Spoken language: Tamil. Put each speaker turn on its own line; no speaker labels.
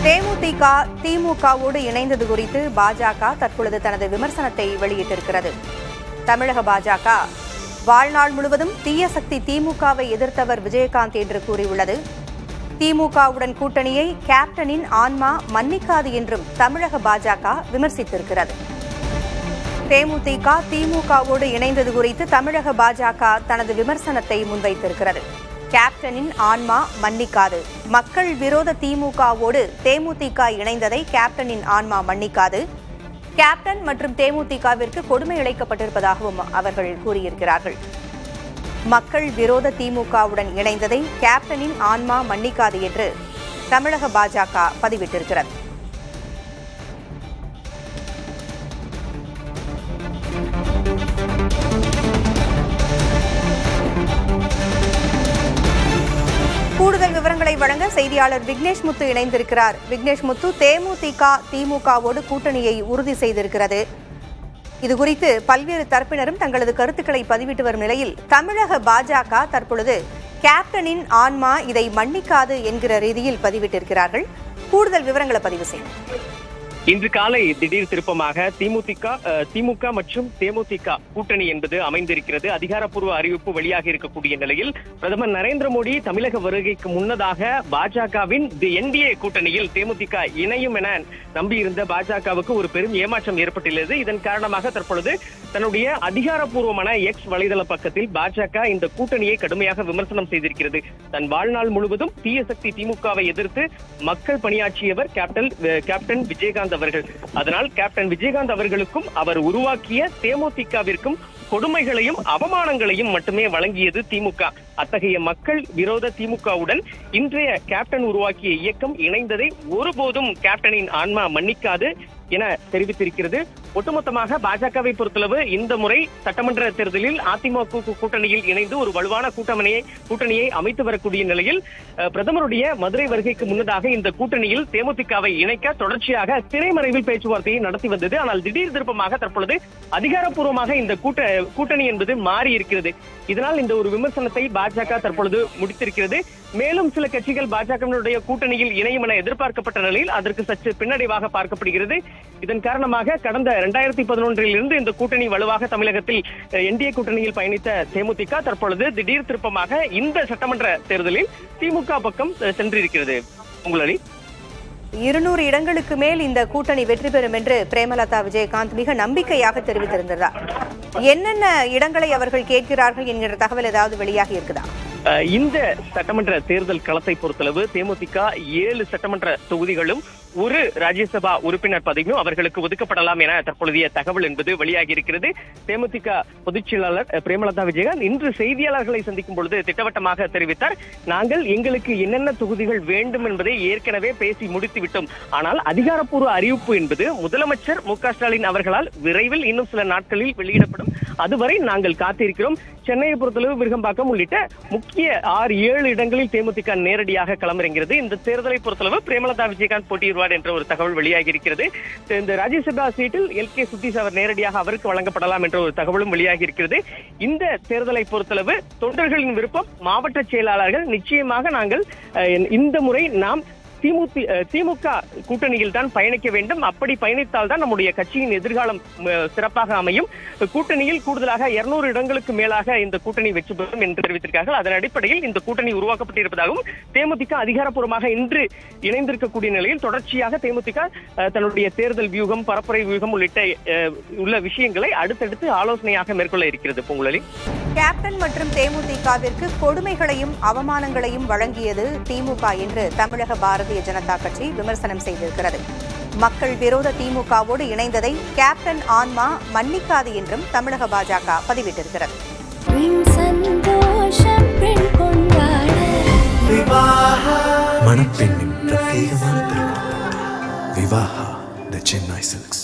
தேமுதிக திமுகவோடு இணைந்தது குறித்து பாஜக தற்பொழுது தனது விமர்சனத்தை வெளியிட்டிருக்கிறது. தமிழக பாஜக வாழ்நாள் முழுவதும் தீய சக்தி திமுகவை எதிர்த்தவர் விஜயகாந்த் என்று கூறியுள்ளது. திமுகவுடன் கூட்டணியை கேப்டனின் ஆன்மா மன்னிக்காது என்றும் தமிழக பாஜக விமர்சித்திருக்கிறது. தேமுதிக திமுகவோடு இணைந்தது குறித்து தமிழக பாஜக தனது விமர்சனத்தை முன்வைத்திருக்கிறது. கேப்டனின் ஆன்மா மன்னிக்காது. மக்கள் விரோத திமுகவோடு தேமுதிக இணைந்ததை கேப்டனின் ஆன்மா மன்னிக்காது. கேப்டன் மற்றும் தேமுதிகவிற்கு கொடுமை இழைக்கப்பட்டிருப்பதாகவும் அவர்கள் கூறியிருக்கிறார்கள். மக்கள் விரோத திமுகவுடன் இணைந்ததை கேப்டனின் ஆன்மா மன்னிக்காது என்று தமிழக பாஜக பதிவிட்டிருக்கிறது. கூடுதல் விவரங்களை வழங்க செய்தியாளர் விக்னேஷ் முத்து இணைந்திருக்கிறார். விக்னேஷ் முத்து, தேமுதிக திமுகவோடு கூட்டணியை உறுதி செய்திருக்கிறது. இதுகுறித்து பல்வேறு தரப்பினரும் தங்களது கருத்துக்களை பதிவிட்டு வரும் நிலையில் தமிழக பாஜக தற்பொழுது கேப்டனின் ஆன்மா இதை மன்னிக்காது என்கிற ரீதியில் பதிவிட்டிருக்கிறார்கள். கூடுதல் விவரங்களை பதிவு செய்யும்.
இன்று காலை திடீர் திருப்பமாக திமுக மற்றும் தேமுதிக கூட்டணி என்பது அமைந்திருக்கிறது. அதிகாரப்பூர்வ அறிவிப்பு வெளியாக இருக்கக்கூடிய நிலையில் பிரதமர் நரேந்திர மோடி தமிழக வருகைக்கு முன்னதாக பாஜகவின் என்டிஏ கூட்டணியில் தேமுதிக இணையும் என நம்பியிருந்த பாஜகவுக்கு ஒரு பெரும் ஏமாற்றம் ஏற்பட்டுள்ளது. இதன் காரணமாக தற்பொழுது தன்னுடைய அதிகாரப்பூர்வமான எக்ஸ் வலைதள பக்கத்தில் பாஜக இந்த கூட்டணியை கடுமையாக விமர்சனம் செய்திருக்கிறது. தன் வாழ்நாள் முழுவதும் தீய சக்தி திமுகவை எதிர்த்து மக்கள் பணியாற்றியவர் கேப்டன் விஜயகாந்த் அவர்கள். அதனால் கேப்டன் விஜயகாந்த் அவர்களுக்கும் அவர் உருவாக்கிய தேமுதிகவிற்கும் கொடுமைகளையும் அவமானங்களையும் மட்டுமே வழங்கியது திமுக. அத்தகைய மக்கள் விரோத திமுகவுடன் இன்றைய கேப்டன் உருவாக்கிய இயக்கம் இணைந்ததை ஒருபோதும் கேப்டனின் ஆன்மா மன்னிக்காது என தெரிவித்திருக்கிறது. ஒட்டுமொத்தமாக பாஜகவை பொறுத்தளவு இந்த முறை சட்டமன்ற தேர்தலில் அதிமுக கூட்டணியில் இணைந்து ஒரு வலுவான கூட்டணியை அமைத்து வரக்கூடிய நிலையில் பிரதமருடைய மதுரை வருகைக்கு முன்னதாக இந்த கூட்டணியில் தேமுதிகவை இணைக்க தொடர்ச்சியாக திரைமறைவில் பேச்சுவார்த்தையை நடத்தி வந்தது. ஆனால் திடீர் திருப்பமாக தற்பொழுது அதிகாரப்பூர்வமாக இந்த கூட்டணி என்பது மாறி இருக்கிறது. இதனால் இந்த ஒரு விமர்சனத்தை பாஜக தற்பொழுது முடித்திருக்கிறது. மேலும் சில கட்சிகள் பாஜகவினுடைய கூட்டணியில் இணையும் என எதிர்பார்க்கப்பட்ட நிலையில் அதற்கு சற்று பின்னடைவாக பார்க்கப்படுகிறது. இதன் காரணமாக கடந்த 2011 இருந்து இந்த கூட்டணி வலுவாக தமிழகத்தில் என்டிஏ கூட்டணியில் பயணித்த தேமுதிக தற்பொழுது திடீர் திருப்பமாக இந்த சட்டமன்ற தேர்தலில் திமுக பக்கம் சென்றிருக்கிறது. உங்களடி
200 இடங்களுக்கு மேல் இந்த கூட்டணி வெற்றி பெறும் என்று பிரேமலதா விஜயகாந்த் மிக நம்பிக்கையாக தெரிவித்திருந்தார். என்னென்ன இடங்களை அவர்கள் கேட்கிறார்கள் என்கிற தகவல் ஏதாவது வெளியாகி இருக்குதா?
இந்த சட்டமன்ற தேர்தல் களத்தை பொறுத்தளவு தேமுதிக 7 சட்டமன்ற தொகுதிகளும் ஒரு ராஜ்யசபா உறுப்பினர் பதவியும் அவர்களுக்கு ஒதுக்கப்படலாம் என தற்பொழுதைய தகவல் என்பது வெளியாகி இருக்கிறது. தேமுதிக பொதுச் செயலாளர் பிரேமலதா விஜயகாந்த் இன்று செய்தியாளர்களை சந்திக்கும் பொழுது திட்டவட்டமாக தெரிவித்தார், நாங்கள் எங்களுக்கு என்னென்ன தொகுதிகள் வேண்டும் என்பதை ஏற்கனவே பேசி முடித்து விட்டோம். ஆனால் அதிகாரப்பூர்வ அறிவிப்பு என்பது முதலமைச்சர் மு.க. ஸ்டாலின் அவர்களால் விரைவில் இன்னும் சில நாட்களில் வெளியிடப்படும். அதுவரை நாங்கள் காத்திருக்கிறோம். சென்னையை பொறுத்தளவு விருகம்பாக்கம் உள்ளிட்ட முக்கிய 6-7 இடங்களில் தேமுதிக நேரடியாக களமிறங்கிறது. இந்த தேர்தலை பொறுத்தளவு பிரேமலதா விஜயகாந்த் போட்டியிடுவார் என்ற ஒரு தகவல் வெளியாகி இருக்கிறது. இந்த ராஜ்யசபா சீட்டில் எல்.கே. சுதீஷ் அவர் நேரடியாக அவருக்கு வழங்கப்படலாம் என்ற ஒரு தகவலும் வெளியாகி இருக்கிறது. இந்த தேர்தலை பொறுத்தளவு தொண்டர்களின் விருப்பம், மாவட்ட செயலாளர்கள் நிச்சயமாக நாங்கள் இந்த முறை நாம் திமுக கூட்டணியில் தான் பயணிக்க வேண்டும். அப்படி பயணித்தால் தான் நம்முடைய கட்சியின் எதிர்காலம் சிறப்பாக அமையும். கூட்டணியில் கூடுதலாக 200 இடங்களுக்கு மேலாக இந்த கூட்டணி வெற்றி பெறும் என்று தெரிவித்திருக்கிறார்கள். அதன் அடிப்படையில் இந்த கூட்டணி உருவாக்கப்பட்டிருப்பதாகவும் தேமுதிக அதிகாரப்பூர்வமாக இன்று இணைந்திருக்கக்கூடிய நிலையில் தொடர்ச்சியாக தேமுதிக தன்னுடைய தேர்தல் வியூகம், பரப்புரை வியூகம் உள்ள விஷயங்களை அடுத்தடுத்து ஆலோசனையாக மேற்கொள்ள இருக்கிறது. பொங்கலி
கேப்டன் மற்றும் தேமுதிகவிற்கு கொடுமைகளையும் அவமானங்களையும் வழங்கியது திமுக என்று தமிழக பாரதிய ஜனதா கட்சி விமர்சனம் செய்திருக்கிறது. மக்கள் விரோத திமுகவோடு இணைந்ததை கேப்டன் ஆன்மா மன்னிக்காது என்றும் தமிழக பாஜக பதிவிட்டிருக்கிறது.
மணப்பெண்ணின் பிரத்யேகமான திருமணம் விவாஹா தி சென்னை சில்க்ஸ்.